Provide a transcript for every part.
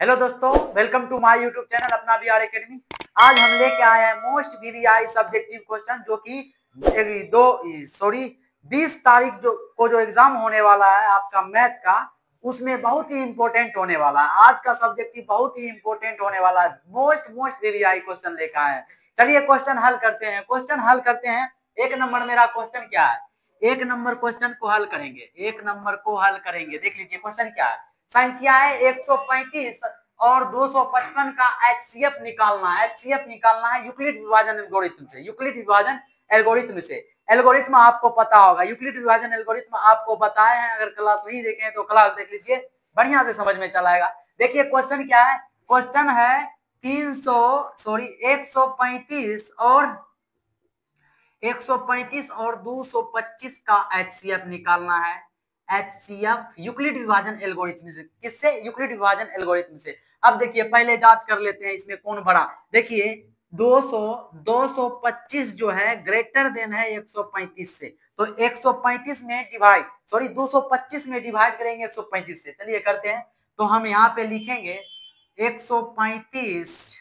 Hello दोस्तों, welcome to my YouTube channel अपना Bihar academy. आज हम लेके आए हैं मोस्ट वीवीआई सब्जेक्टिव क्वेश्चन, जो कि 20 तारीख जो एग्जाम होने वाला है आपका मैथ का, उसमें बहुत ही इंपॉर्टेंट होने वाला है। आज का सब्जेक्टिव बहुत ही इंपॉर्टेंट होने वाला है। मोस्ट वीवीआई क्वेश्चन लेकर आए हैं। चलिए क्वेश्चन हल करते हैं। एक नंबर मेरा क्वेश्चन क्या है? एक नंबर क्वेश्चन को हल करेंगे। देख लीजिए क्वेश्चन क्या है। संख्या है 135 और 255 का एचसीएफ निकालना है। यूक्लिड विभाजन एल्गोरिथम से। एल्गोरिथम आपको पता होगा, यूक्लिड विभाजन एल्गोरिथम आपको बताए हैं। अगर क्लास नहीं देखे हैं तो क्लास देख लीजिए, बढ़िया से समझ में चलाएगा। देखिए क्वेश्चन क्या है। क्वेश्चन है 135 और 225 का एचसीएफ निकालना है। एचसीएफ यूक्लिड विभाजन एल्गोरिथम से। किससे? यूक्लिड विभाजन एल्गोरिथम से। अब देखिए पहले जांच कर लेते हैं इसमें कौन बड़ा। देखिए 225 जो है ग्रेटर देन है 135 से, तो 135 में डिवाइड 225 में डिवाइड करेंगे 135 से। चलिए करते हैं। तो हम यहाँ पे लिखेंगे 135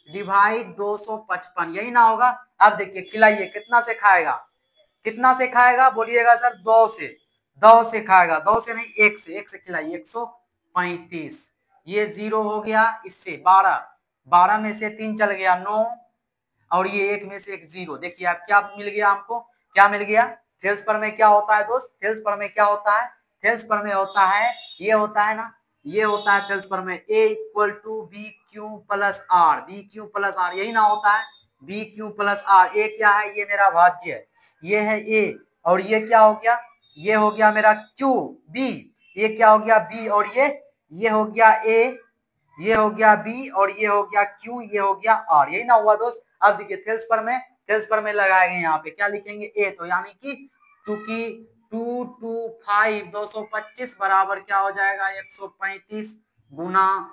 डिवाइड 255, यही ना होगा। अब देखिए खिलाइए, कितना से खाएगा बोलिएगा सर? 2 से खाएगा। 2 से नहीं, 1 से खिलाइए। 135 ये 0 हो गया, इससे 12 में से 3 चल गया 9, और ये 1 में से 1 0। देखिए आप क्या मिल गया हमको, क्या मिल गया। थेल्स पर में क्या होता है दोस्त? थेल्स पर में होता है, ये होता है ना, ये होता है थेल्स पर में A equal to B Q plus R. यही ना होता है, B Q plus R. A क्या है? ये मेरा भाज्य है, ये है ए। और ये क्या हो गया? ये हो गया मेरा क्यू बी। ये क्या हो गया? बी। और ये हो गया ए, ये हो गया बी, और ये हो गया क्यू, ये हो गया आर। यही ना हुआ दोस्त। अब देखिए थेल्स पर में लगाएंगे। यहाँ पे क्या लिखेंगे? ए। तो यानी कि चूंकि 225 225 बराबर क्या हो जाएगा? 135 गुना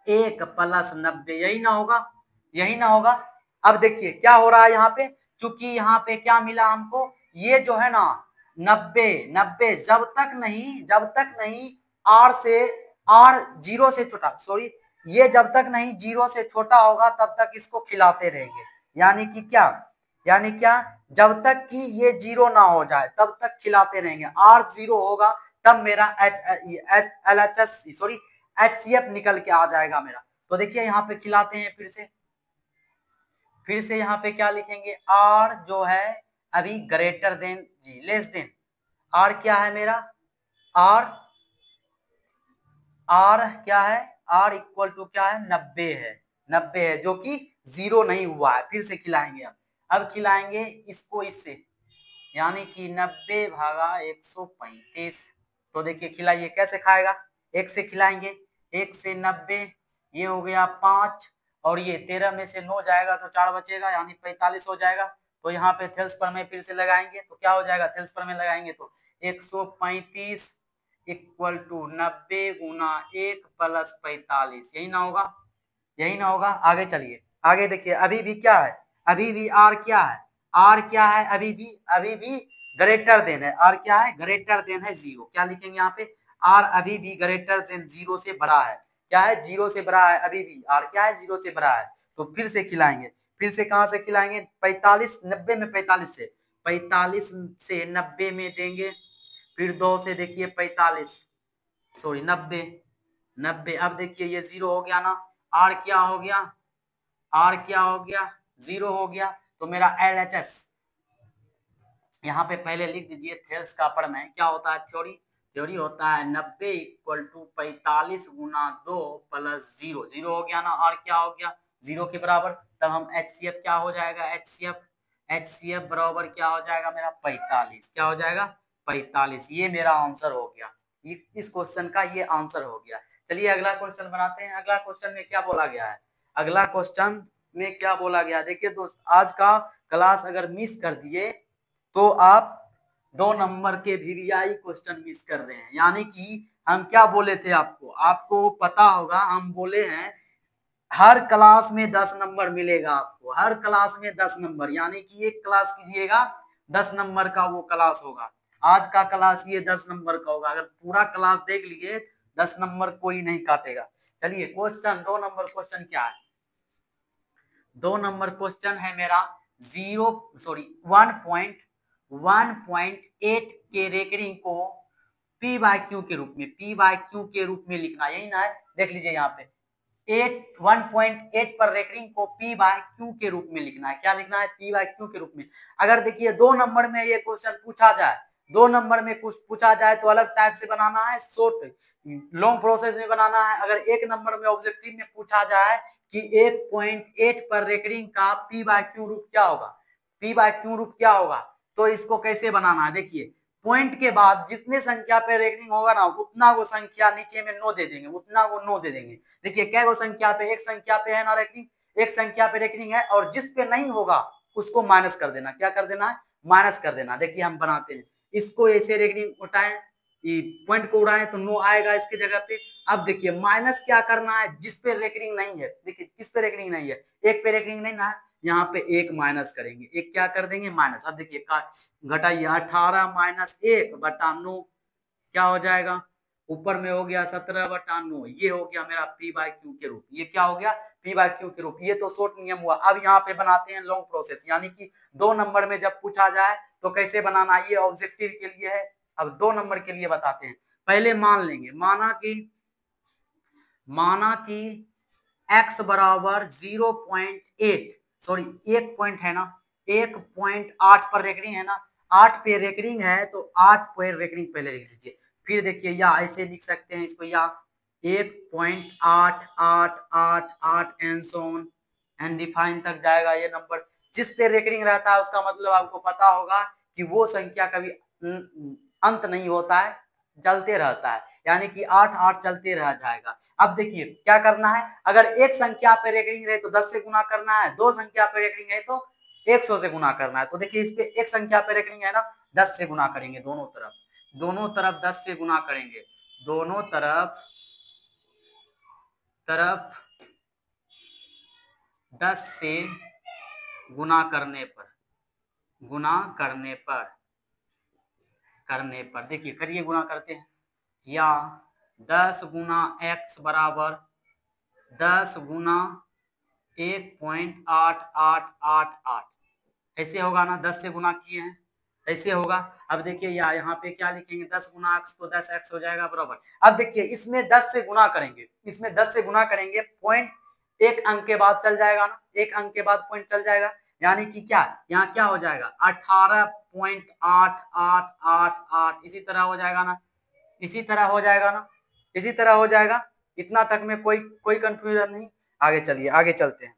1 प्लस 90। यही ना होगा। अब देखिए क्या हो रहा है यहाँ पे। चूंकि यहाँ पे क्या मिला हमको, ये जो है ना 90 जब तक नहीं आर 0 से छोटा, ये जब तक नहीं 0 से छोटा होगा तब तक इसको खिलाते रहेंगे। यानी कि क्या? जब तक कि ये 0 ना हो जाए तब तक खिलाते रहेंगे। आर 0 होगा तब मेरा एचसीएफ निकल के आ जाएगा मेरा। तो देखिए यहाँ पे खिलाते हैं फिर से यहाँ पे क्या लिखेंगे? आर जो है अभी greater than less than. R क्या है मेरा? आर क्या है? आर इक्वल टू क्या है? 90 है, जो कि 0 नहीं हुआ है। फिर से खिलाएंगे। अब खिलाएंगे इसको इससे, यानी कि 90 भागा 135। तो देखिए खिलाइए कैसे खाएगा। 1 से खिलाएंगे, 1 से 90, ये हो गया 5, और ये 13 में से 9 जाएगा तो 4 बचेगा, यानी 45 हो जाएगा। तो यहाँ पे थेल्स पर में फिर से लगाएंगे तो क्या हो जाएगा? थेल्स पर में लगाएंगे तो 135 इक्वल टू 90 गुना 1 प्लस 45। यही ना होगा। आगे चलिए, आगे देखिए। अभी भी क्या है? अभी भी आर क्या है? अभी भी ग्रेटर देन है। आर क्या है? ग्रेटर देन है 0। क्या लिखेंगे यहाँ पे? आर अभी भी ग्रेटर देन 0 से बड़ा है। क्या है? 0 से बड़ा है। अभी भी आर क्या है? 0 से बड़ा है। तो फिर से खिलाएंगे। फिर से कहां से खिलाएंगे? 45 90 में 45 से 90 में देंगे। फिर 2 से देखिए 90। अब देखिए ये 0 हो गया ना। आर क्या हो गया? 0 हो गया। तो मेरा एलएचएस यहाँ पे पहले लिख दीजिए। थेल्स का प्रमेय क्या होता है? थ्योरी होता है 90 इक्वल टू 45 गुना 2 प्लस 0। 0 हो गया ना। आर क्या हो गया? 0 के बराबर। तब हम एचसीएफ क्या हो जाएगा? एचसीएफ बराबर क्या हो जाएगा मेरा? 45। क्या हो जाएगा? 45। ये मेरा आंसर हो गया। इस क्वेश्चन का ये आंसर हो गया। चलिए अगला क्वेश्चन बनाते हैं। अगला क्वेश्चन में क्या बोला गया है? देखिए दोस्त, आज का क्लास अगर मिस कर दिए तो आप 2 नंबर के वीवीआई क्वेश्चन मिस कर रहे हैं। यानी कि हम क्या बोले थे आपको पता होगा। हम बोले हैं हर क्लास में 10 नंबर मिलेगा आपको, हर क्लास में 10 नंबर। यानी कि एक क्लास कीजिएगा 10 नंबर का वो क्लास होगा। आज का क्लास ये 10 नंबर का होगा। अगर पूरा क्लास देख लिए 10 नंबर कोई नहीं काटेगा। चलिए क्वेश्चन 2 नंबर क्वेश्चन क्या है? 2 नंबर क्वेश्चन है मेरा 1.8 के रेकरिंग को P बाय क्यू के रूप में लिखना, यही ना है, देख लीजिए यहाँ पे 1.8 पर रेकरिंग को P बाय क्यू के रूप में लिखना है। क्या लिखना है? P बाय क्यू के रूप में। अगर देखिए 2 नंबर में ये क्वेश्चन पूछा जाए, 2 नंबर में कुछ पूछा जाए तो अलग टाइप से बनाना है, शॉर्ट लॉन्ग प्रोसेस में बनाना है। अगर 1 नंबर में ऑब्जेक्टिव में पूछा जाए कि 1.8 पर रेकरिंग का P बाय क्यू रूप क्या होगा, P बाय क्यू रूप क्या होगा, तो इसको कैसे बनाना है? देखिए पॉइंट के बाद जितने संख्या पे रेकरिंग होगा ना, उतना वो संख्या नीचे में नो दे देंगे, उतना वो नो दे देंगे। देखिए क्या वो संख्या पे, एक संख्या पे है ना रेकरिंग, एक संख्या पे रेकरिंग है, और जिस पे नहीं होगा उसको माइनस कर देना। क्या कर देना है? माइनस कर देना। देखिए हम बनाते हैं, इसको ऐसे रेकरिंग उठाएं, पॉइंट को उड़ाएं तो नो आएगा इसके जगह पे। अब देखिए माइनस क्या करना है? जिस पे रेकरिंग नहीं है, देखिए किस पे रेकरिंग नहीं है, एक पे रेकरिंग नहीं ना, यहाँ पे एक माइनस करेंगे, एक क्या कर देंगे? माइनस। अब देखिए घटाइए 18 माइनस 1 बटा 9 क्या हो जाएगा? ऊपर में हो गया 17 बटा 9, ये हो गया मेरा P बाय क्यू के रूप। ये क्या हो गया? P बाय क्यू के रूप। ये तो शॉर्ट नियम हुआ। अब यहाँ पे बनाते हैं लॉन्ग प्रोसेस, यानी कि 2 नंबर में जब पूछा जाए तो कैसे बनाना, ये ऑब्जेक्टिव के लिए है। अब 2 नंबर के लिए बताते हैं। पहले मान लेंगे, माना कि x बराबर 0.8, सॉरी 1 पॉइंट है ना, 1.8 पर रेकरिंग है ना, 8 पे रेकरिंग है तो 8 पे रेकरिंग पहले लिख दीजिए। फिर देखिए या ऐसे लिख सकते हैं इसको, या 1.8888 and so on and define तक जाएगा ये नंबर। जिस पे रेकरिंग रहता है उसका मतलब आपको पता होगा कि वो संख्या कभी अंत नहीं होता है, चलते रहता है, यानी कि 8 8 चलते रह जाएगा। अब देखिए क्या करना है, अगर एक संख्या पे रेकरिंग रहे तो 10 से गुना करना है, 2 संख्या पे रेकरिंग है तो 100 से गुना करना है। तो देखिए इस पे एक संख्या पे रेकरिंग है ना, 10 से गुना करेंगे, दोनों तरफ 10 से गुना करेंगे, दोनों तरफ 10 से गुना करने पर देखिए करिए, गुना करते हैं, या 10 गुना x बराबर 10 गुना 1.8888, ऐसे होगा ना, 10 से गुना किए हैं, ऐसे होगा। अब देखिए यहाँ पे क्या लिखेंगे, 10 गुना x तो 10x हो जाएगा बराबर। अब देखिए इसमें 10 से गुना करेंगे, पॉइंट एक अंक के बाद चल जाएगा ना, एक अंक के बाद पॉइंट चल जाएगा, यानी कि क्या, यहाँ क्या हो जाएगा 18.8888, इसी तरह हो जाएगा ना, इसी तरह हो जाएगा। इतना तक में कोई कंफ्यूजन नहीं। आगे चलिए, आगे चलते हैं।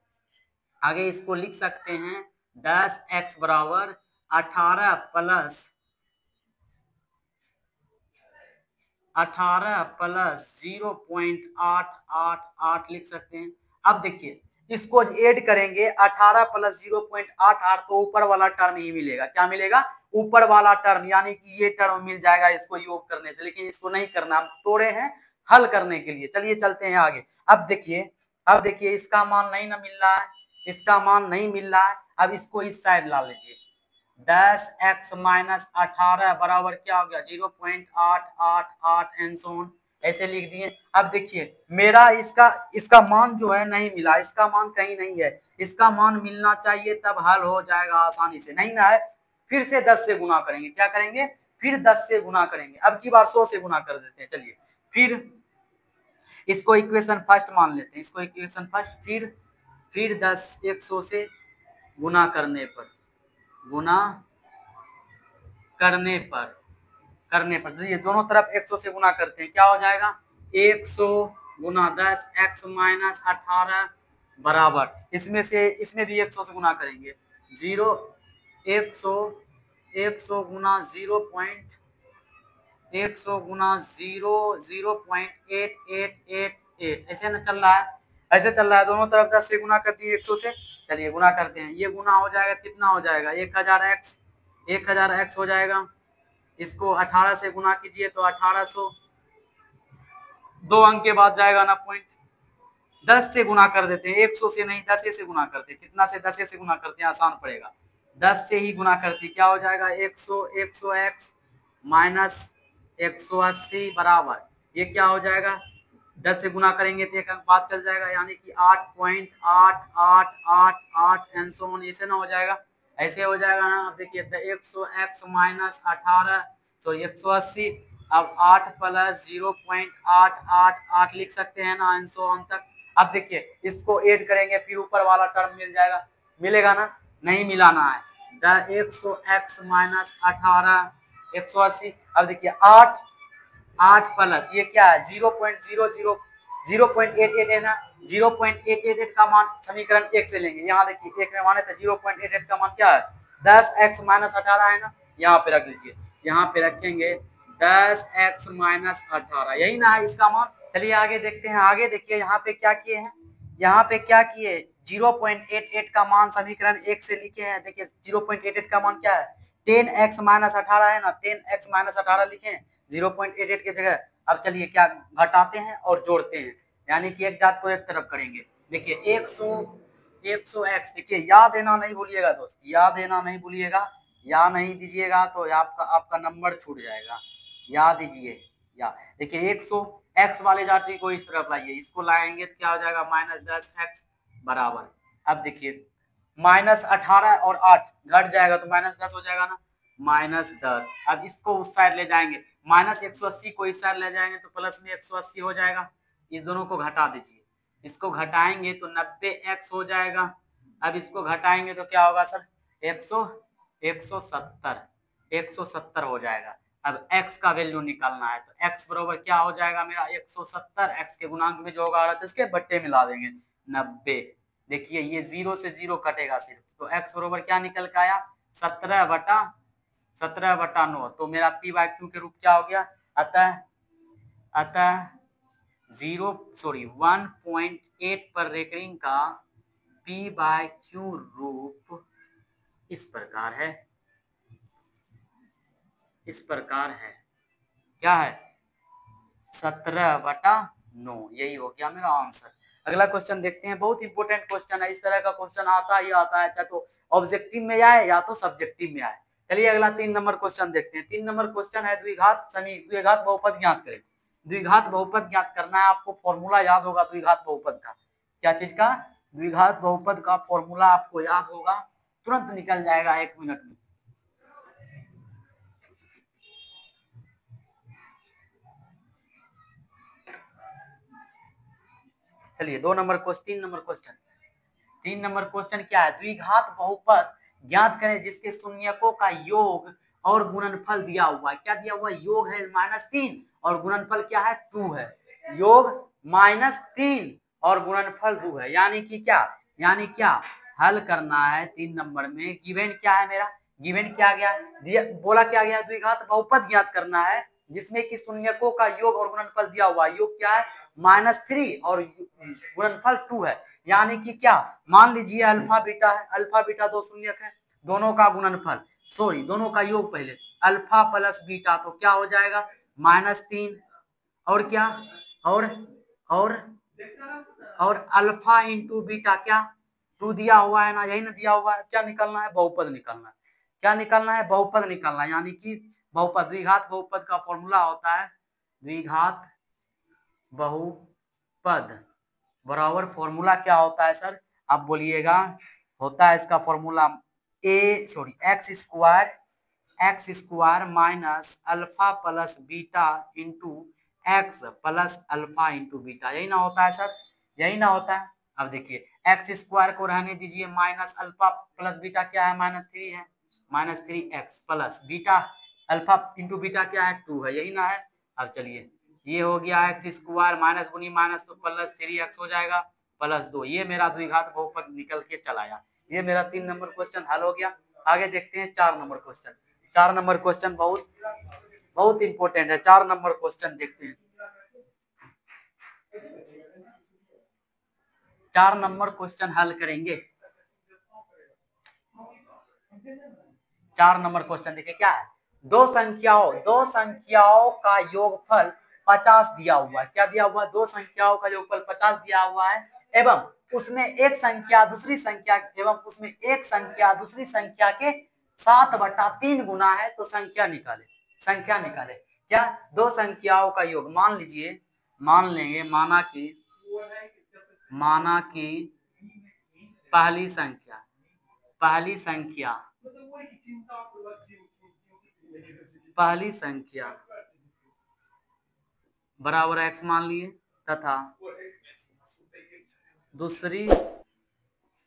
आगे इसको लिख सकते हैं 10x बराबर 18 प्लस 0.888 लिख सकते हैं। अब देखिए इसको ऐड करेंगे, 18 प्लस 0.88 तो ऊपर वाला टर्म ही मिलेगा। क्या मिलेगा? ऊपर वाला टर्म, यानी कि ये टर्म मिल जाएगा इसको योग करने से, लेकिन इसको नहीं करना, हम तोड़े हैं हल करने के लिए। चलिए चलते हैं आगे। अब देखिए इसका मान नहीं ना मिल रहा है, इसका मान नहीं मिल रहा है। अब इसको इस साइड ला लीजिए, 10x माइनस 18 बराबर क्या हो गया 0.888 एंड सो ऑन, ऐसे लिख दिए। अब देखिए मेरा इसका मान जो है नहीं मिला, इसका मान कहीं नहीं है, इसका मान मिलना चाहिए, तब हल हो जाएगा आसानी से। नहीं ना है, फिर से 10 से गुना करेंगे। क्या करेंगे? फिर 10 से गुना करेंगे। अब की बार 100 से गुना कर देते हैं। चलिए फिर इसको इक्वेशन फर्स्ट मान लेते हैं, इसको इक्वेशन फर्स्ट। फिर 10 100 से गुना करने पर ये दोनों तरफ 100 से गुना करते हैं, क्या हो जाएगा 100 गुना 10 x माइनस 18 बराबर, इसमें भी 100 से गुना करेंगे, 100 गुना 0.888, ऐसे ना चल रहा है, ऐसे चल रहा है। दोनों तरफ 10 से गुना कर दिए 100 से। चलिए गुना करते हैं, ये गुना हो जाएगा, कितना हो जाएगा 1000x हो जाएगा। इसको 18 से गुना कीजिए तो 1800, 2 अंक के बाद जाएगा ना पॉइंट। 10 से गुना कर देते हैं, 100 से नहीं 10 से गुना करते हैं। कितना से? 10 से गुना करते हैं, आसान पड़ेगा। 10 से ही गुना करते, क्या हो जाएगा 100 100x माइनस 180 बराबर ये क्या हो जाएगा, 10 से गुना करेंगे तो एक अंक बाद चल जाएगा, यानी कि 8.8888 एंड सो ऑन, ऐसे ना हो जाएगा, ऐसे हो जाएगा ना। अब देखिए 100x माइनस 18 सॉरी 180, अब 8 प्लस 0.888 लिख सकते हैं ना एंड सो ऑन तक। अब देखिए इसको ऐड करेंगे फिर ऊपर वाला टर्म मिल जाएगा, मिलेगा ना, नहीं मिलाना है। 100x माइनस 18 180, अब देखिए 8 प्लस ये क्या है 0.88 है ना, 0.888 का मान समीकरण 1 से लेंगे, यहाँ देखिए 1 में माने तो 0.88 का मान क्या है 10x माइनस 18 है ना, यहाँ पे रख लीजिए, यहाँ पे रखेंगे 10x माइनस 18, यही ना है इसका मान। चलिए आगे देखते हैं, आगे देखिए यहाँ पे क्या किए हैं, यहाँ पे क्या किए 0.88 का मान समीकरण 1 से लिखे हैं। देखिए 0.88 का मान क्या है 10x माइनस 18 है ना, 10x माइनस 18 लिखे हैं 0.88 की जगह। अब चलिए क्या घटाते हैं और जोड़ते हैं, यानी कि एक जात को एक तरफ करेंगे। देखिए 100x, देखिए याद देना नहीं भूलिएगा दोस्त, याद देना नहीं भूलिएगा, या नहीं दीजिएगा तो आपका नंबर छूट जाएगा, याद दीजिए या। देखिए 100x वाले जाति को इस तरफ लाइए, इसको लाएंगे तो क्या हो जाएगा -10x बराबर। अब देखिए -18 और 8 घट जाएगा तो -10 हो जाएगा ना, -10। अब इसको उस साइड ले जाएंगे, -180 को इस साइड ले जाएंगे तो प्लस में 180 हो जाएगा। इस दोनों को घटा दीजिए, इसको घटाएंगे तो 90x हो जाएगा। अब इसको घटाएंगे तो क्या होगा सर 170 हो जाएगा। अब x का वैल्यू निकालना है तो x बराबर क्या हो जाएगा मेरा 170, x के गुणांक में जो होगा इसके बट्टे मिला देंगे 90। देखिए ये 0 से 0 कटेगा सिर्फ, तो x बराबर क्या निकल के आया 17/9, तो मेरा p/q के रूप क्या हो गया, अतः 1.8 पर रेकरिंग का p/q रूप इस प्रकार है, इस प्रकार है, क्या है 17/9, यही हो गया मेरा आंसर। अगला क्वेश्चन देखते हैं, बहुत इंपॉर्टेंट क्वेश्चन है, इस तरह का क्वेश्चन आता ही आता है, चाहे तो ऑब्जेक्टिव में आए या तो सब्जेक्टिव में आए। चलिए अगला 3 नंबर क्वेश्चन देखते हैं। 3 नंबर क्वेश्चन है द्विघात बहुपद ज्ञात करें। द्विघात बहुपद ज्ञात करना है आपको, फॉर्मूला याद होगा द्विघात बहुपद का, क्या चीज का, द्विघात बहुपद का फॉर्मूला आपको याद होगा, तुरंत निकल जाएगा 1 मिनट में। चलिए 2 number question, 3 number question, 3 number question क्या है, द्विघात बहुपद ज्ञात करें जिसके शून्यकों का योग और गुणनफल दिया हुआ है। क्या दिया हुआ है, योग है -3 और गुणनफल क्या है 2 है, योग -3 और गुणनफल 2 है, यानी कि क्या, यानी क्या हल करना है 3 नंबर में। गिवन क्या है मेरा, गिवन क्या गया, बोला क्या गया, द्विघात बहुपद ज्ञात करना है जिसमें कि शून्यकों का योग और गुणनफल दिया हुआ है। योग क्या है -3 और गुणनफल 2 है, यानी कि क्या, मान लीजिए अल्फा बीटा है, अल्फा बीटा दो शून्यक है, दोनों का गुणनफल सॉरी दोनों का योग पहले अल्फा प्लस बीटा, तो क्या हो जाएगा -3 और क्या और अल्फा इंटू बीटा क्या 2 दिया हुआ है ना, यही ना दिया हुआ है। क्या निकलना है, बहुपद निकलना है, क्या निकलना है, बहुपद निकलना है, यानी कि बहुपद, द्विघात बहुपद का फॉर्मूला होता है द्विघात बहुपद बराबर, फॉर्मूला क्या होता है सर, आप बोलिएगा, होता है इसका formula x square minus alpha plus beta into x plus alpha into beta, यही ना होता है सर, यही ना होता है। अब देखिए एक्स स्क्वायर को रहने दीजिए, माइनस अल्फा प्लस बीटा क्या है -3 है, -3x plus beta alpha into beta क्या है 2 है, यही ना है। अब चलिए ये हो गया एक्स स्क्वायर माइनस गुनी माइनस तो प्लस 3x हो जाएगा प्लस 2, ये मेरा द्विघात बहुपद निकल के चला आया। ये मेरा 3 नंबर क्वेश्चन हल हो गया। आगे देखते हैं 4 नंबर क्वेश्चन। 4 नंबर क्वेश्चन बहुत इंपॉर्टेंट है, 4 नंबर क्वेश्चन देखते हैं। 4 नंबर क्वेश्चन हल करेंगे। 4 नंबर क्वेश्चन देखिए क्या है, दो संख्याओं का योगफल 50 दिया हुआ है। क्या दिया हुआ है, दो संख्याओं का योगफल 50 दिया हुआ है एवं उसमें एक संख्या दूसरी संख्या के 7/3 गुना है, तो संख्या निकाले, संख्या निकाले। क्या, दो संख्याओं का योग। मान लीजिए, मान लेंगे, माना कि पहली संख्या पहली संख्या बराबर x मान लिए तथा दूसरी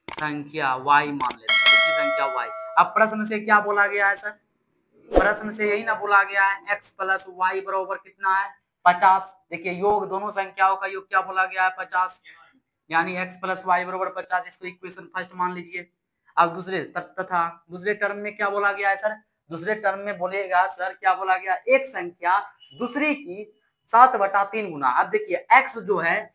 संख्या y मान लेते हैं, दूसरी संख्या y। अब प्रश्न से क्या बोला गया है सर? प्रश्न से यही ना बोला गया है x प्लस वाई बराबर कितना है? 50। देखिए योग, दोनों संख्याओं का योग क्या बोला गया है? 50, यानी x प्लस वाई बराबर 50। इसको इक्वेशन फर्स्ट मान लीजिए। अब दूसरे तथा दूसरे टर्म में क्या बोला गया है सर? दूसरे टर्म में बोलेगा सर, क्या बोला गया? एक संख्या दूसरी की 7/3 गुना। अब देखिए x जो है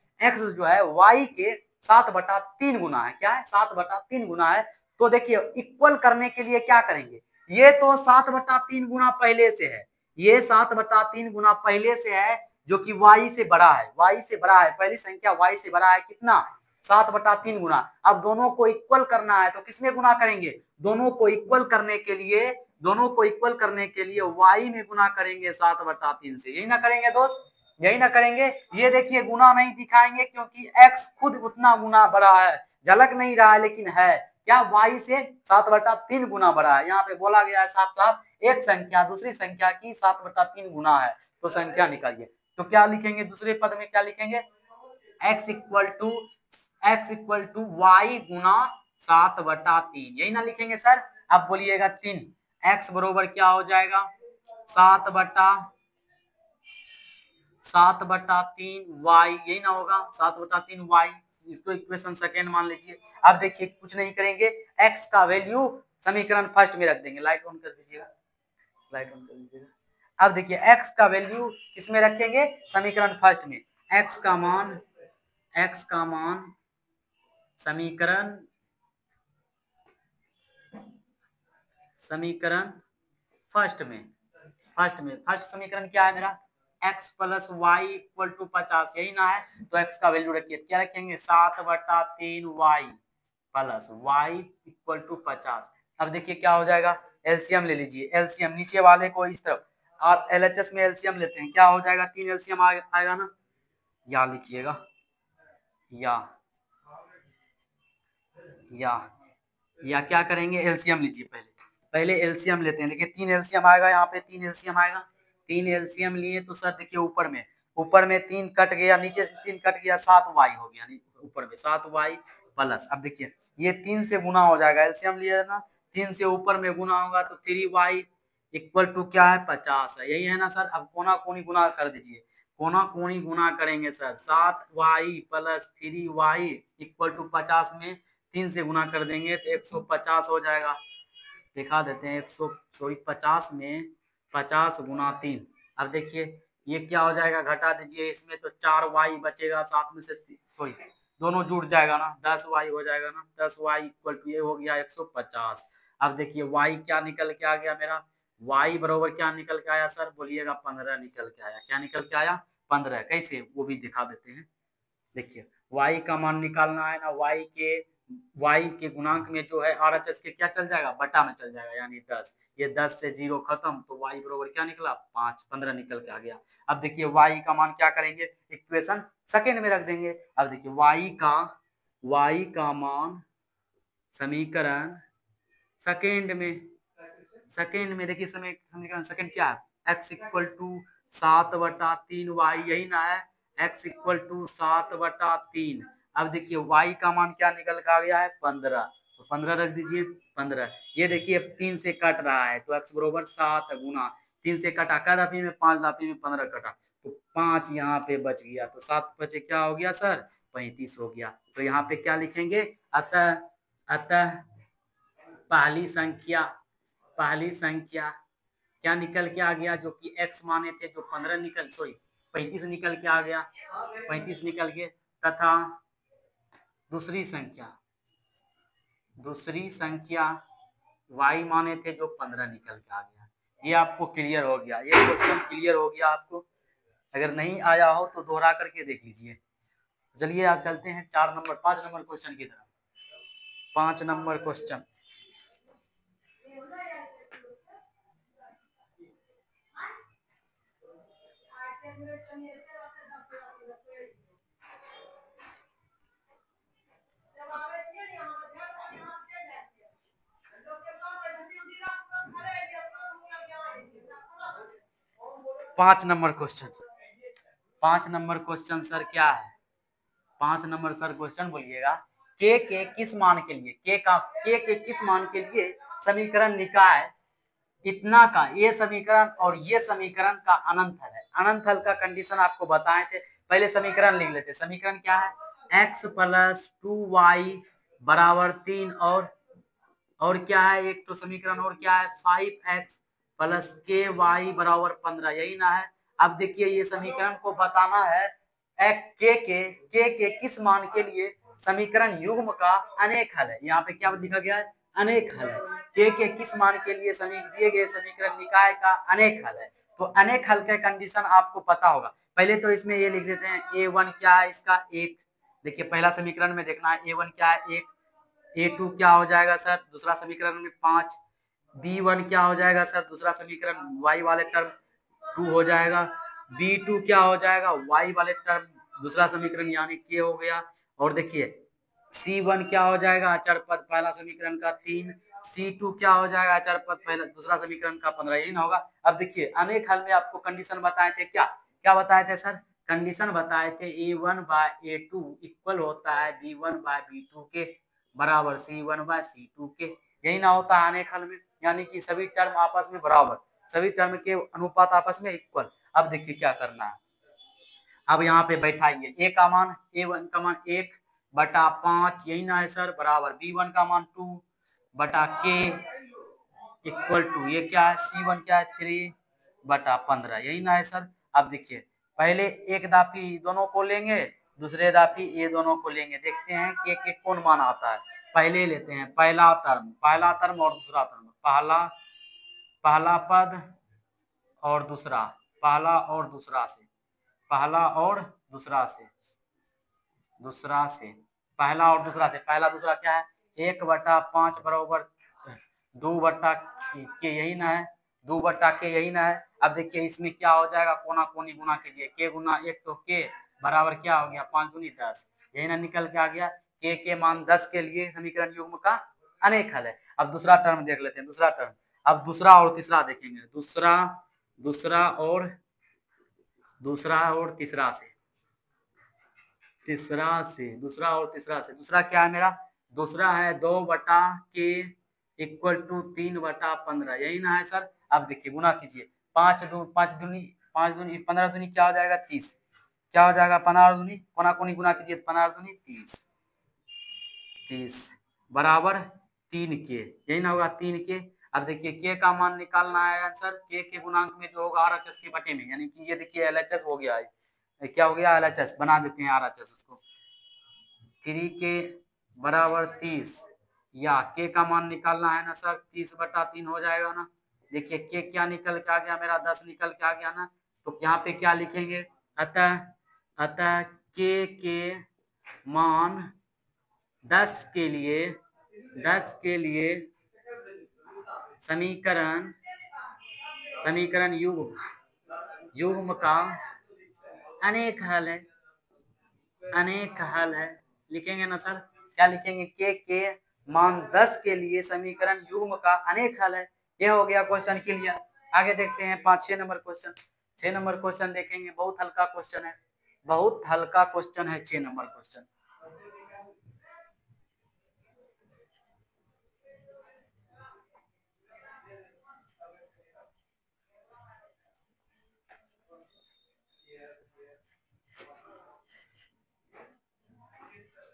y के 7/3 गुना है। क्या है? 7/3 गुना है। तो देखिए इक्वल करने के लिए क्या करेंगे? ये तो 7/3 गुना पहले से है, ये 7/3 गुना पहले से है, जो कि y से बड़ा है, पहली संख्या y से बड़ा है। कितना? 7/3 गुना। अब दोनों को इक्वल करना है तो किसमें गुना करेंगे? दोनों को इक्वल करने के लिए y में गुना करेंगे 7/3 से। यही ना करेंगे दोस्त? यही ना करेंगे? ये देखिए गुना नहीं दिखाएंगे क्योंकि x खुद उतना गुना बड़ा है, झलक नहीं रहा है लेकिन है। क्या? y से 7/3 गुना बड़ा है। यहाँ पे बोला गया है साफ साफ, एक संख्या दूसरी संख्या की 7/3 गुना है। तो संख्या निकालिए। तो क्या लिखेंगे? दूसरे पद में क्या लिखेंगे? x इक्वल टू वाई गुना 7/3। यही ना लिखेंगे सर? अब बोलिएगा 3, x बरोबर क्या हो जाएगा? 7/3 y। यही ना होगा? 7/3 y। इसको इक्वेशन सेकेंड मान लीजिए। अब देखिए कुछ नहीं करेंगे, x का वैल्यू समीकरण फर्स्ट में रख देंगे। लाइट ऑन कर दीजिएगा, लाइट ऑन कर दीजिएगा। अब देखिए x का वैल्यू किसमें रखेंगे? समीकरण फर्स्ट में। x का मान समीकरण फर्स्ट समीकरण क्या है मेरा? x plus Y equal to 50। यही ना है? तो x का वैल्यू रखिए, क्या रखेंगे? 7/3 y plus Y equal to 50। अब देखिए क्या हो जाएगा? एलसीएम ले लीजिए, एलसीएम नीचे वाले को इस तरफ, आप एलएचएस में एलसीएम लेते हैं, क्या हो जाएगा? 3 एलसीएम आएगा ना? या लिखिएगा, या क्या करेंगे? एलसीएम लीजिए। पहले एलसीएम लेते हैं। देखिए 3 एलसीएम आएगा, यहाँ पे 3 एलसीएम आएगा। 3 एलसीएम लिए तो सर देखिए ऊपर में 3 कट गया, नीचे से 3 कट गया, 7y हो गया। ऊपर में 7y प्लस, अब देखिए ये 3 से गुना हो जाएगा, एलसीएम लिया ना, 3 से ऊपर में गुना होगा तो 3y इक्वल टू क्या है? 50 है। यही है ना सर? अब कोना कोनी गुना कर दीजिए, कोना कोनी गुना करेंगे sir. 7y plus 3y equal to 50 में 3 से गुना कर देंगे तो 150 हो जाएगा। दिखा देते हैं 50 में 50 गुना 3। अब देखिए ये क्या हो जाएगा? घटा दीजिए इसमें तो 4y बचेगा, साथ में से सॉरी दोनों जुड़ जाएगा ना, 10y हो जाएगा ना। 10y इक्वल टू ये हो गया 150। अब देखिए y क्या निकल के आ गया मेरा? y बराबर क्या निकल के आया सर? बोलिएगा 15 निकल के आया। क्या निकल के आया? 15। कैसे वो भी दिखा देते हैं। देखिए y का मान निकालना है ना, y के गुणांक में जो है RHS के क्या चल जाएगा? बटा में चल जाएगा, यानी 10। ये 10 से 0 खत्म, तो y बराबर क्या निकला? 5। 15 निकल के आ गया। अब देखिए y का मान क्या करेंगे? इक्वेशन सेकेंड में रख देंगे। अब देखिए y का मान समीकरण सेकेंड में देखिए समीकरण सेकेंड क्या है? x equal to 7/3y। यही ना है? x equal to 7/3। अब देखिए y का मान क्या निकल कर आ गया है? 15। तो 15 रख दीजिए, 15। ये देखिए 3 से कट रहा है तो x बरोबर 7 गुना 3 से कटा, कर दापी में 5 दापी में 15 कटा, तो 5 यहाँ पे बच गया, तो 7 बचे क्या हो गया सर? 35 हो गया। तो यहाँ पे क्या लिखेंगे? अतः पहली संख्या क्या निकल के आ गया? जो कि x माने थे, जो 15 35 निकल के आ गया, 35 निकल के, तथा दूसरी संख्या y माने थे जो 15 निकल के आ गया। ये आपको क्लियर हो गया? ये क्वेश्चन क्लियर हो गया आपको? अगर नहीं आया हो तो दोहरा करके देख लीजिए। चलिए आप चलते हैं 5 नंबर क्वेश्चन की तरफ। 5 नंबर क्वेश्चन, पांच number question, 5 number question sir क्या है? 5 नंबर सर क्वेश्चन बोलिएगा, के किस मान के लिए के किस मान के लिए समीकरण निकाय इतना का ये समीकरण और ये समीकरण का अनंत हल है। अनंत हल का कंडीशन आपको बताए थे, पहले समीकरण लिख लेते। समीकरण क्या है? x + 2y = 3 और क्या है एक तो समीकरण और क्या है 5x + ky = 15, यही ना है। अब देखिए ये समीकरण को बताना है के किस मान के लिए समीकरण युग्म का अनेक हल है। यहाँ पे क्या लिखा गया है? अनेक हल है। के किस मान के लिए दिए गए समीकरण निकाय का अनेक हल है। तो अनेक हल का कंडीशन आपको पता होगा। पहले तो इसमें ये लिख देते हैं a1 क्या है इसका 1। देखिए पहला समीकरण में देखना है a1 क्या है 1, a2 क्या हो जाएगा सर दूसरा समीकरण में 5, b1 क्या हो जाएगा सर दूसरा समीकरण y वाले टर्म 2 हो जाएगा, b2 क्या हो जाएगा y वाले टर्म दूसरा समीकरण यानी k हो गया। और देखिए c1 क्या हो जाएगा अचर पद पहला समीकरण का 3, c2 क्या हो जाएगा अचर पद पहला दूसरा समीकरण का 15, यही ना होगा। अब देखिए अनेक हल में आपको कंडीशन बताए थे, क्या क्या बताए थे सर? कंडीशन बताए थे a1/a2 इक्वल होता है b1/b2 के बराबर c1/c2 के, यही ना होता है अनेक हल में, यानी कि सभी टर्म आपस में बराबर, सभी टर्म के अनुपात आपस में इक्वल। अब देखिए क्या करना है, अब यहाँ पे बैठाइए a का मान a1 का मान 1/5 यही ना है सर बराबर b1 का मान 2/k इक्वल टू ये क्या है c1 क्या है 3/15 यही ना है सर। अब देखिए पहले एक दाफी दोनों को लेंगे, दूसरे दाफी ये दोनों को लेंगे, देखते हैं कि कौन मान आता है। पहले लेते हैं पहला टर्म और दूसरा टर्म, पहला पद और दूसरा, पहला और दूसरा से पहला पहला दूसरा क्या है 1/5 बराबर 2/k यही ना है 2/k यही ना है। अब देखिए इसमें क्या हो जाएगा कोना कोनी गुना कीजिए k गुना 1 तो k बराबर क्या हो गया 5 दूनी 10, यही ना निकल के आ गया के मान 10 के लिए समीकरण युग्म का अनेक हल है। अब दूसरा टर्म देख लेते हैं, दूसरा टर्म, अब दूसरा और तीसरा देखेंगे, दूसरा और तीसरा से दूसरा क्या है मेरा दूसरा है 2/k इक्वल टू 3/15 यही ना है सर। अब देखिए गुना कीजिए 5 दूनी 15 दूनी क्या हो जाएगा 30, क्या हो जाएगा 15 दूनी कोना कोनी गुना कीजिए 15 दूनी 30 बराबर 3k यही ना होगा 3k। अब देखिए के का मान निकालना है आंसर, के गुणांक में जो होगा RHS के बटे में, यानी कि ये देखिए LHS हो गया है, क्या हो गया LHS बना देते हैं RHS उसको 3k बराबर 30 या के का मान निकालना है ना सर 30/3 हो जाएगा ना। देखिए के क्या निकल के आ गया मेरा 10 निकल के आ गया ना, तो यहाँ पे क्या लिखेंगे अतः के मान 10 के लिए समीकरण युग्म का अनेक हल है लिखेंगे ना सर, क्या लिखेंगे के मान 10 के लिए समीकरण युग्म का अनेक हल है। ये हो गया क्वेश्चन क्लियर। आगे देखते हैं 6 नंबर क्वेश्चन। 6 नंबर क्वेश्चन देखेंगे, बहुत हल्का क्वेश्चन है 6 नंबर क्वेश्चन।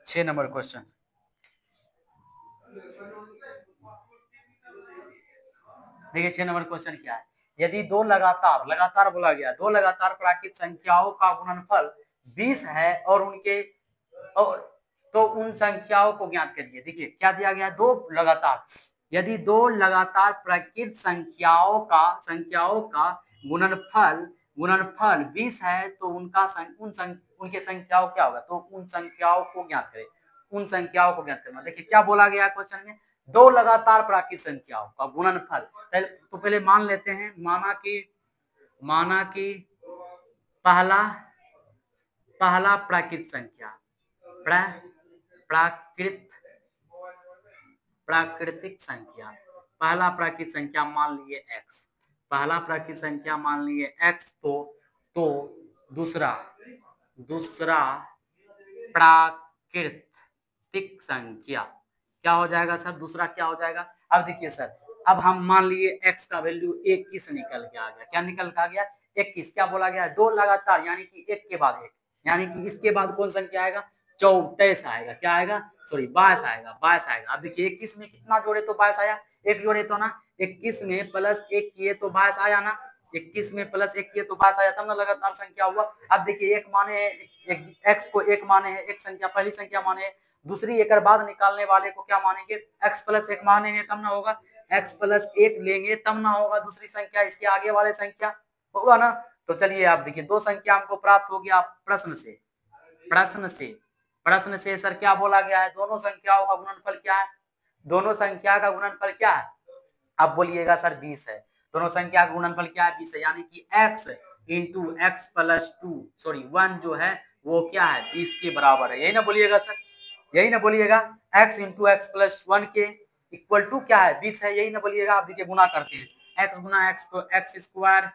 छह नंबर क्वेश्चन देखिए 6 नंबर क्वेश्चन क्या है, यदि दो लगातार बोला गया, दो लगातार प्राकृत संख्याओं का गुणनफल 20 है और तो उन संख्याओं को ज्ञात करिए। देखिए क्या दिया गया, यदि दो लगातार प्राकृत संख्याओं का गुणनफल 20 है तो उनके संख्याओं क्या होगा, तो उन संख्याओं को ज्ञात करना। देखिए क्या बोला गया क्वेश्चन में, दो लगातार प्राकृत संख्याओं का गुणनफल, तो पहले मान लेते हैं, माना कि पहला पहला प्राकृत संख्या, प्राकृतिक संख्या, पहला प्राकृत संख्या मान लिए x, पहला प्राकृत संख्या मान लिए x, तो दूसरा प्राकृतिक संख्या क्या हो जाएगा सर? दूसरा क्या हो जाएगा? अब देखिए सर, अब हम मान लिए x का वैल्यू 21 निकल के आ गया। क्या निकल के आ गया? 21। क्या बोला गया? दो लगातार, यानी कि एक के बाद एक, यानी कि इसके बाद कौन संख्या आएगा? 24 आएगा। क्या आएगा? सॉरी 22 आएगा, 22 आएगा। अब देखिए 21 में कितना जोड़े तो 22 आया, एक जोड़े तो ना, 21 में प्लस 1 किए तो 22 आया ना, 21 में प्लस 1 किए तो 22 आया, तब ना लगातार संख्या हुआ। अब देखिए एक माने है, x को एक माने है, एक संख्या पहली संख्या माने है, दूसरी एक बाद निकालने वाले को क्या मानेंगे? x प्लस 1 मानेंगे, तब ना होगा। x प्लस 1 लेंगे तब ना होगा दूसरी संख्या, इसके आगे वाले संख्या होगा ना। तो चलिए आप देखिए, दो संख्या हमको प्राप्त हो गया प्रश्न से सर क्या बोला गया है? दोनों संख्याओं का गुणनफल क्या है? दोनों संख्या का गुणनफल क्या है? आप बोलिएगा सर 20 है। दोनों संख्या का गुणनफल क्या है? 20 है, यानी कि x इंटू एक्स प्लस 1 जो है वो क्या है? 20 के बराबर है। यही ना बोलिएगा सर? यही ना बोलिएगा? x इंटू एक्स प्लस 1 के इक्वल टू क्या है? 20 है। यही ना बोलिएगा? आप देखिए गुना करते हैं, x गुना x तो एक्स स्क्वायर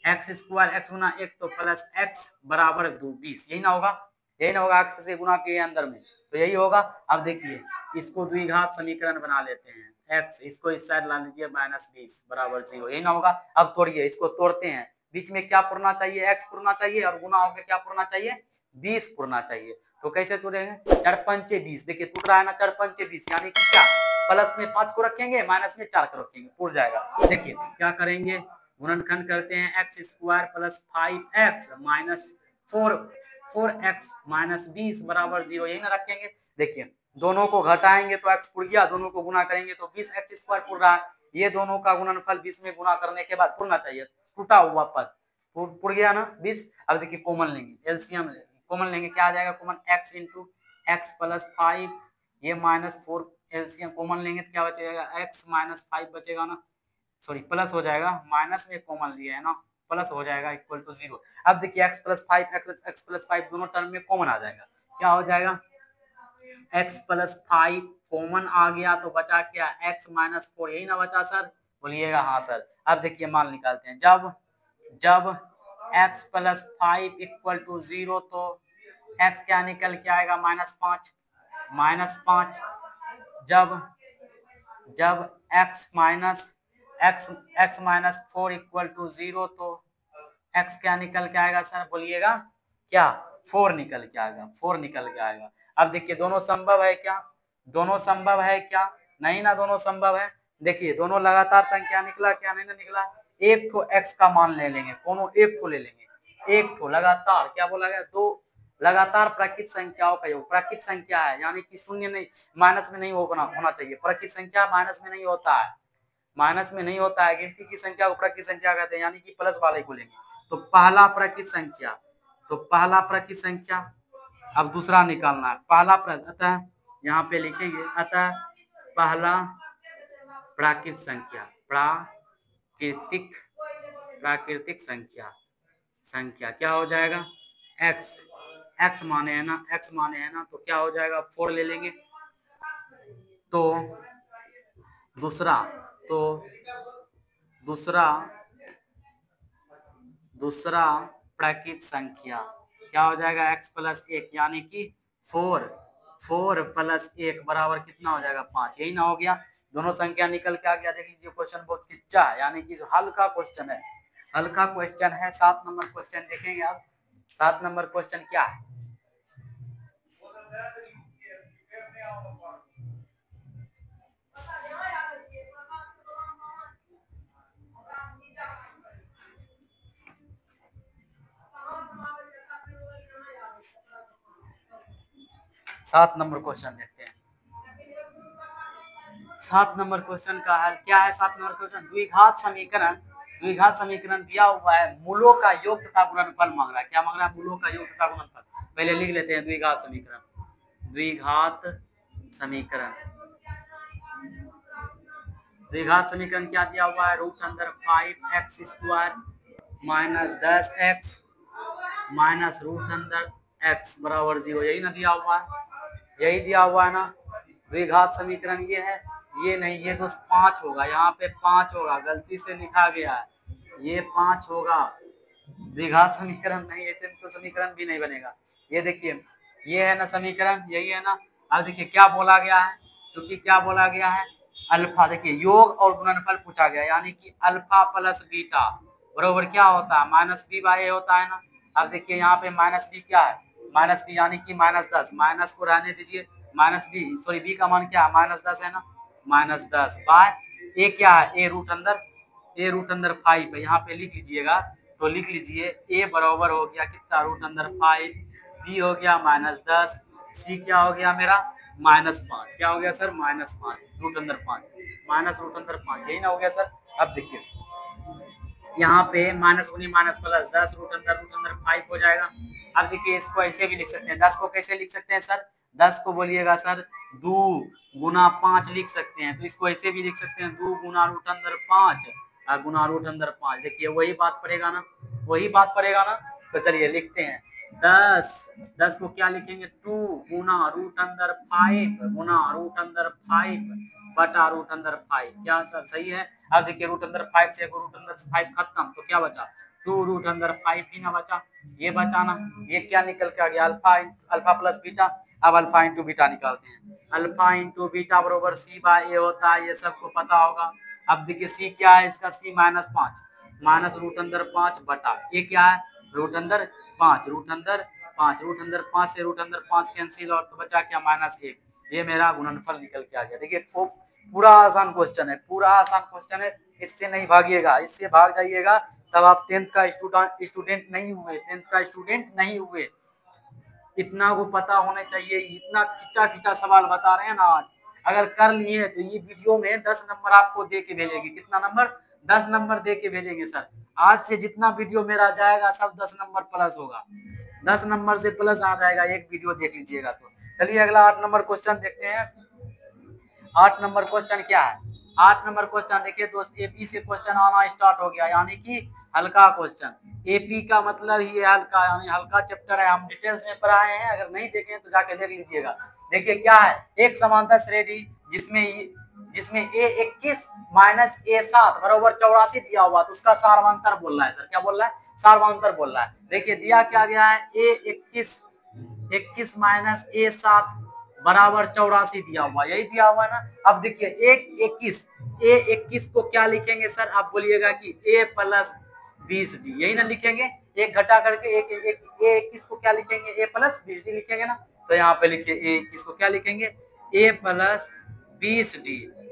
x गुना 1 तो प्लस x बराबर 20। यही ना होगा? यही ना होगा? x से गुना किए अंदर में तो यही होगा। अब देखिए इसको द्विघात समीकरण बना लेते हैं, x इसको इस साइड ला लीजिए, -20 बराबर 0। यही ना होगा? अब तोड़िए, इसको तोड़ते हैं, बीच में क्या पुरना चाहिए? x पुरना चाहिए, और गुना होकर क्या पुरना चाहिए? 20 पुरना चाहिए। तो कैसे तोड़ेंगे? 4 पंचे 20, देखिए टूट रहा है ना, 4 पंचे 20, यानी कि क्या? प्लस में 5 को रखेंगे, माइनस में 4 को रखेंगे, पुर जाएगा। देखिए क्या करेंगे, गुणनखंड करते हैं, x square plus 5x minus 4x minus 20 बराबर 0। यही ना रखेंगे। देखिए दोनों को घटाएंगे तो x पुर गया, दोनों को गुना करेंगे तो 20x स्क्वायर पुर रहा है। ये दोनों का गुणनफल 20 में गुना करने के बाद पुरना चाहिए, टूटा हुआ पद पुर गया ना 20। अब देखिए कॉमन लेंगे, एलसीएम कॉमन लेंगे, क्या आ जाएगा common? x into x plus 5, ये -4 एलसीएम कॉमन लेंगे तो क्या बचेगा? x माइनस 5 बचेगा ना, सॉरी प्लस हो जाएगा, माइनस में कॉमन लिया है ना, प्लस हो जाएगा इक्वल टू 0। अब देखिए x प्लस 5 x प्लस 5 दोनों टर्म में कॉमन आ जाएगा, क्या हो जाएगा? x प्लस 5 कॉमन आ गया तो बचा क्या? x minus 4। यही ना बचा सर? बोलिएगा हाँ सर। अब देखिए मान निकालते हैं, जब x प्लस 5 इक्वल टू 0 तो x क्या निकल के आएगा? -5। जब x माइनस 4 इक्वल टू 0 तो x क्या निकल के आएगा सर? बोलिएगा क्या? 4 निकल के आएगा, 4 निकल के आएगा। अब देखिए दोनों संभव है क्या? दोनों संभव है क्या? नहीं ना, दोनों संभव है। देखिए दोनों लगातार संख्या निकला क्या? नहीं ना निकला। एक तो x का मान ले लेंगे, कोनो एक को ले लेंगे, एक तो लगातार, क्या बोला गया? दो लगातार प्राकृत संख्याओं का योग, प्राकृत संख्या है यानी कि शून्य नहीं, माइनस में नहीं होना चाहिए। प्राकृत संख्या माइनस में नहीं होता है, माइनस में नहीं होता है। गिनती की संख्या को प्राकृत संख्या कहते हैं, यानी कि प्लस वाले को लेंगे। तो पहला प्राकृत संख्या, अब दूसरा निकालना है पहला। अतः यहाँ पे लिखेंगे, अतः पहला प्राकृत संख्या, प्राकृतिक संख्या क्या हो जाएगा? x माने है ना, तो क्या हो जाएगा? 4 ले लेंगे। तो दूसरा प्राकृत संख्या क्या हो जाएगा? x प्लस 1, यानी कि 4 प्लस 1 बराबर कितना हो जाएगा? 5। यही ना हो गया? दोनों संख्या निकल के आ गया। देख लीजिए क्वेश्चन बहुत किच्चा है, यानी कि हल्का क्वेश्चन है, हल्का क्वेश्चन है। 7 नंबर क्वेश्चन देखेंगे आप। 7 नंबर क्वेश्चन क्या है? सात नंबर क्वेश्चन देखते हैं। 7 नंबर क्वेश्चन का हल क्या है? 7 नंबर क्वेश्चन द्विघात समीकरण दिया हुआ है, मूलों का योग तथा गुणनफल मांग रहा है। क्या मांग रहा है? मूलों का योग तथा गुणनफल। पहले लिख लेते हैं द्विघात समीकरण क्या दिया हुआ है? रूट अंदर 5x square minus 10x minus root अंदर x बराबर 0, यही ना दिया हुआ है, यही दिया हुआ है ना। द्विघात समीकरण ये है, ये नहीं, ये तो 5 होगा, यहाँ पे 5 होगा, गलती से लिखा गया है, ये 5 होगा। द्विघात समीकरण नहीं, ऐसे तो समीकरण भी नहीं बनेगा। ये देखिए, ये है ना समीकरण, यही है ना। अब देखिए क्या बोला गया है, क्योंकि क्या बोला गया है, अल्फा, देखिए योग और गुणनफल पूछा गया, यानी कि अल्फा प्लस बीटा बरोबर क्या होता है, माइनस बी बाई ए होता है ना। अब देखिए यहाँ पे माइनस बी क्या है, माइनस बी यानी कि -10, माइनस को रहने दीजिए, माइनस बी सॉरी बी का मान क्या है, -10 है ना, -10 बाय ए क्या है, ए रूट अंदर 5 है, यहाँ पे लिख लीजिएगा, तो लिख लीजिए ए बराबर हो गया कितना, रूट अंदर 5, बी हो गया -10, सी क्या हो गया मेरा -5, क्या हो गया सर -5, रूट अंदर 5 माइनस रूट अंदर 5, यही ना हो गया सर। अब देखिए यहाँ पे माइनस गुनी माइनस प्लस 10 रूट अंदर 5 हो जाएगा। अब देखिए इसको ऐसे भी लिख सकते हैं, 10 को कैसे लिख सकते हैं सर, 10 को बोलिएगा सर 2 गुना 5 लिख सकते हैं, तो इसको ऐसे भी लिख सकते हैं 2 गुना रूट अंदर 5 गुना रूट अंदर 5, देखिए वही बात पड़ेगा ना, वही बात पड़ेगा ना। तो चलिए लिखते हैं 10 को क्या लिखेंगे, 2 गुना रूट अंदर 5 गुना रूट अंदर 5 बटा रूट अंदर 5, क्या सर सही है। अब देखिए रूट अंदर 5 से रूट अंदर 5 खत्म, तो क्या बचा 2 रूट अंदर 5 ही ना बचा, ये बचा ना, ये क्या निकल के आ गया, अल्फा प्लस बीटा। अब अल्फा इंटू बीटा निकालते हैं, अल्फा इंटू बीटा बरोबर सी बाय ए होता है, ये सबको पता होगा। अब देखिए सी क्या है इसका, सी -5 माइनस रूट अंदर 5 बटा ये क्या है, रूट अंदर 5 रूट अंदर 5 से रूट अंदर 5 कैंसिल, और तो बचा क्या -1, ये मेरा गुणनफल निकल के आ गया। देखिए पूरा आसान क्वेश्चन है, पूरा आसान क्वेश्चन है, इससे नहीं भागिएगा, इससे भाग जाइएगा तब आप 10th का स्टूडेंट नहीं हुए, 10th का स्टूडेंट नहीं हुए। इतना को पता होना चाहिए, इतना खिंचा खिंचा सवाल बता रहे हैं ना आज, अगर कर लिए तो ये वीडियो में 10 नंबर आपको दे के भेजेंगे, कितना नंबर, 10 नंबर दे के भेजेंगे सर। आज से जितना वीडियो मेरा जाएगा सब 10 नंबर प्लस होगा, 10 नंबर से प्लस आ जाएगा, एक वीडियो देख लीजिएगा तो। चलिए अगला 8 नंबर क्वेश्चन देखते हैं। 8 नंबर क्वेश्चन क्या है, 8 नंबर क्वेश्चन देखिए दोस्त, एपी से क्वेश्चन आना स्टार्ट हो गया, यानी कि हल्का क्वेश्चन। एपी का मतलब ही हल्का, यानी हल्का चैप्टर है, हम डिटेल्स में पढ़ाए हैं, अगर नहीं देखें तो जाके देख लीजिएगा। देखिए क्या है, एक समांतर श्रेणी जिसमें a21 माइनस a7 बराबर 84 दिया हुआ, तो उसका सार्वंतर बोल रहा है सर, क्या बोल रहा है, सार्वंतर बोल रहा है। देखिए दिया क्या गया है, a21 माइनस a7 बराबर 84 दिया हुआ, यही दिया हुआ है ना। अब देखिए a21 को क्या लिखेंगे सर, आप बोलिएगा कि a प्लस 20d, यही ना लिखेंगे, एक घटा करके a21 को क्या लिखेंगे, a प्लस 20d लिखेंगे ना। तो यहाँ पे लिखिए a21 को क्या लिखेंगे, a प्लस 20d,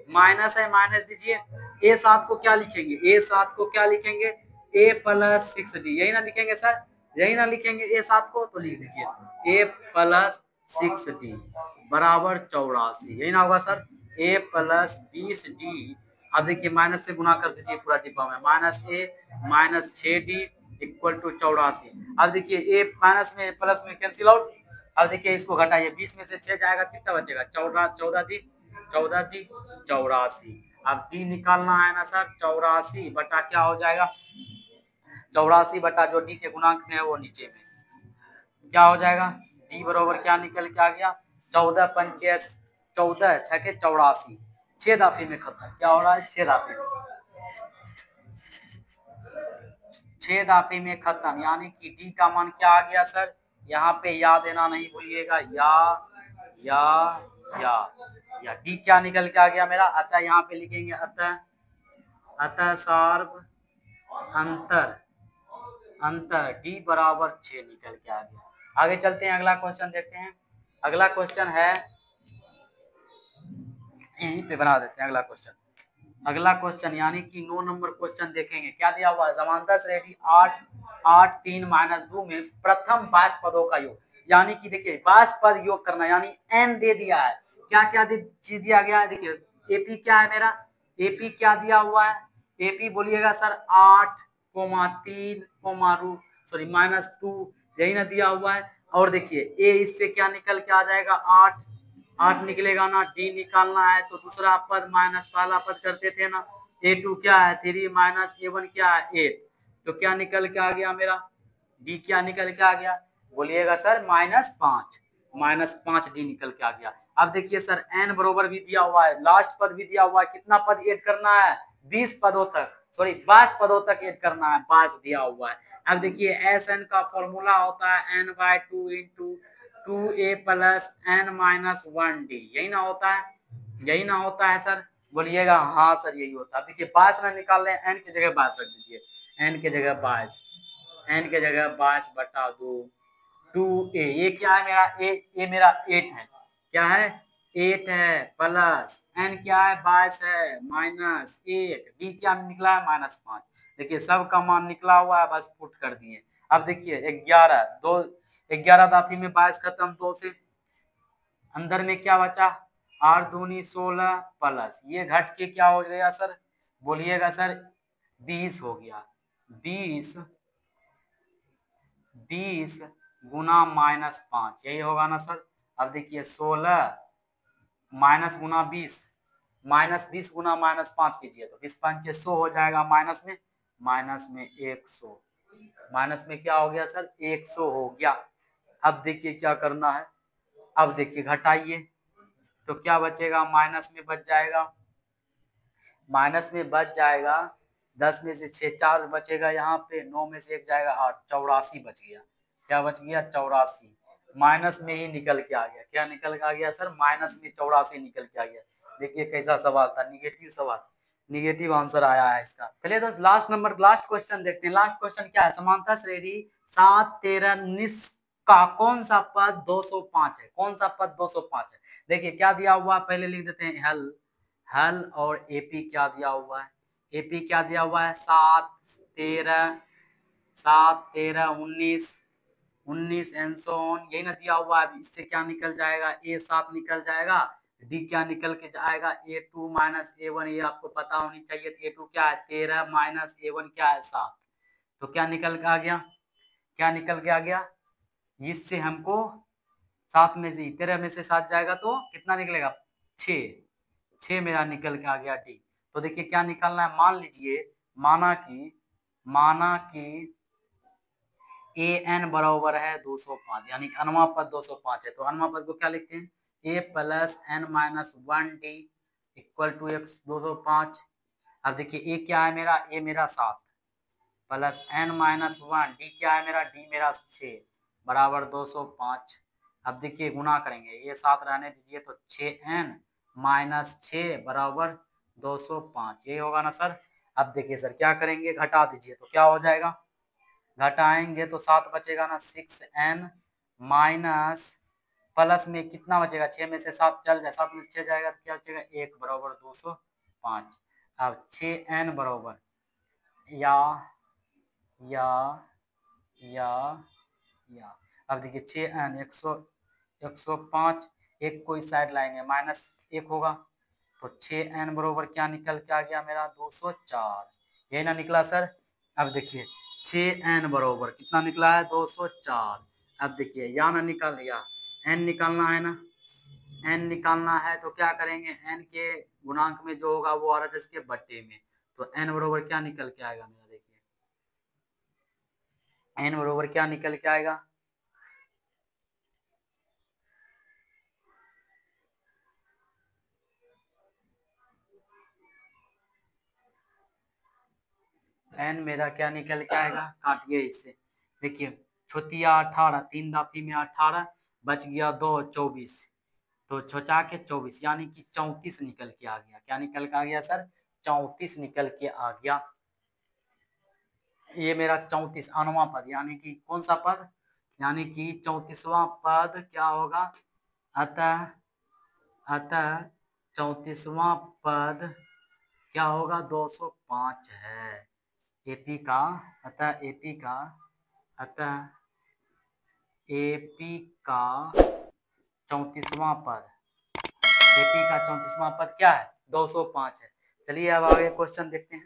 माइनस है माइनस दीजिए, a7 को क्या लिखेंगे, a7 को क्या लिखेंगे, a प्लस 6d, यही ना लिखेंगे सर, यही ना लिखेंगे a7 को, तो लिख दीजिए a प्लस 6d बराबर 84, यही ना होगा सर, a प्लस 20d। अब देखिए माइनस से गुना कर दीजिए पूरा डिब्बा में, minus A minus 6d equal to 84। अब देखिए ए माइनस में प्लस में कैंसिल आउट, अब देखिए इसको घटाइए, 20 में से 6 जाएगा, कितना बचेगा, 14 दी 84। अब डी निकालना है ना सर, 84 बटा क्या हो जाएगा, 84 बटा जो डी के गुणांक में है वो नीचे में क्या हो जाएगा, डी बराबर क्या निकल के आ गया, 14 पंचे 14 छके 84, 6 दाफी में खत्म, क्या हो रहा है 6 दाफी में, 6 दाफी में खत्म, यानी कि डी का मान क्या आ गया सर, यहाँ पे या देना नहीं भूलिएगा, या डी क्या निकल के आ गया मेरा, अतः यहाँ पे लिखेंगे अतः सार्व अंतर डी बराबर 6 निकल के आ गया। आगे चलते हैं, अगला क्वेश्चन देखते हैं। अगला क्वेश्चन है, यहीं पे बना देते हैं अगला क्वेश्चन यानी कि 9 नंबर क्वेश्चन देखेंगे। क्या दिया हुआ है, समांतर श्रेणी 8 3 -2 में प्रथम 22 पदों का योग, यानी कि देखिए 22 पद योग करना, यानी n दे दिया है, क्या क्या चीज दिया गया है, देखिए एपी क्या है मेरा, एपी क्या दिया हुआ है, एपी बोलिएगा सर 8,3, -2, यही ना दिया हुआ है। और देखिए ए इससे क्या निकल के आ जाएगा, 8 निकलेगा ना, डी निकालना है तो दूसरा पद माइनस पहला पद करते थे ना, a2 क्या है 3 माइनस a1 क्या है 8, तो क्या निकल के आ गया मेरा, डी क्या निकल के आ गया, बोलिएगा सर -5 डी निकल के आ गया। अब देखिए सर एन बरोबर भी दिया हुआ है, लास्ट पद भी दिया हुआ है, कितना पद ऐड करना है, 20 पदों तक, सॉरी 22 पदों तक ऐड करना है, 22 दिया हुआ है। अब देखिए एस एन का फॉर्मूला होता है n/2 into 2a plus n-1d, यही ना होता है, यही ना होता है सर, बोलिएगा हाँ सर यही होता है। देखिए 22 ना निकाल रहे हैं, एन की जगह 22 रख दीजिए, एन की जगह 22, एन की जगह 22/2 2a, ये क्या है मेरा ए मेरा 8 है, क्या है 8 है, प्लस n क्या है 22 है, -8, b क्या निकला है -5। देखिए सब का मान निकला हुआ है, बस पुट कर दिए। अब देखिए 11 दाफी में 22 खत्म, 2 से अंदर में क्या बचा 8 दूनी 16 प्लस ये घट के क्या हो गया सर, बोलिएगा सर 20 हो गया, 20 गुना -5, यही होगा ना सर। अब देखिए 16 माइनस गुना 20, -20 गुना -5 कीजिए तो 20×5 100 हो जाएगा, माइनस में 100, माइनस में क्या हो गया सर 100 हो गया। अब देखिए क्या करना है, अब देखिए घटाइए तो क्या बचेगा, माइनस में बच जाएगा, माइनस में बच जाएगा 10 में से 6 4 बचेगा, यहाँ पे 9 में से 1 जाएगा 8, 84 बच गया। क्या बच गया 84, माइनस में ही निकल के आ गया, क्या निकल के आ गया सर माइनस में 84 निकल के आ गया। देखिए कैसा सवाल था, निगेटिव सवाल, निगेटिव आंसर आया है इसका। चलिए दोस्त लास्ट क्वेश्चन देखते हैं। लास्ट क्वेश्चन क्या है, समानता श्रेणी 7 13 19 का कौन सा पद 205 है, कौन सा पद 205 है। देखिए क्या दिया हुआ, पहले लिख देते हैं हल और एपी क्या दिया हुआ है, एपी क्या दिया हुआ है 7 13 19 एंड सो ऑन, यही ना दिया हुआ है। इससे क्या निकल जाएगा A7 निकल जाएगा, डी क्या निकल के जाएगा A2 माइनस A1, ये आपको पता होनी चाहिए। A2 क्या है 13 माइनस A1 क्या है 7, तो क्या निकल के आ गया, क्या निकल के आ गया, इससे हमको 7 में से 13 में से 7 जाएगा तो कितना निकलेगा 6 मेरा निकल के आ गया डी। तो देखिए क्या निकलना है, मान लीजिए माना कि ए एन बराबर है 205, यानी अनवा पद 205 है, तो अनवा पद को क्या लिखते हैं A plus N minus 1 D equal to X 205। अब देखिए ए क्या है मेरा, ए मेरा 7 प्लस एन माइनस 1, डी क्या है मेरा, डी मेरा 6 बराबर 205। अब देखिए गुना करेंगे, ये 7 रहने दीजिए तो 6n माइनस 6 बराबर 205, यही होगा ना सर। अब देखिए सर क्या करेंगे, घटा दीजिए तो क्या हो जाएगा, घटाएंगे तो 7 बचेगा ना, 6n माइनस प्लस में कितना बचेगा, 6 में से 7 चल जाए, 7 में से 6 जाएगा तो क्या बचेगा 1 बराबर 205। अब 6n बराबर या अब देखिए 6n 105, एक कोई साइड लाएंगे -1 होगा, तो 6n बराबर क्या निकल के आ गया मेरा 204, यही ना निकला सर। अब देखिए 6n बराबर कितना निकला है 204। अब देखिए या ना निकल लिया, n निकालना है ना, n निकालना है तो क्या करेंगे, n के गुणांक में जो होगा वो RHS के बट्टे में, तो n बराबर क्या निकल के आएगा मेरा, देखिए n बराबर क्या निकल के आएगा, n मेरा क्या निकल के आएगा, काटिए इससे, देखिए छोतिया 18, 3 दाफी में 18 बच गया 2 24, तो छोचा के 24 यानी कि 34 निकल के आ गया। क्या निकल के आ गया सर 34 निकल के आ गया। ये मेरा 34 अनवा पद, यानी कि कौन सा पद, यानी कि 34वां पद क्या होगा, अतः 34वां पद क्या होगा 205 है एपी का, अतः एपी का 34वां पद, एपी का 34वां पद क्या है 205 है। चलिए अब आगे क्वेश्चन देखते हैं।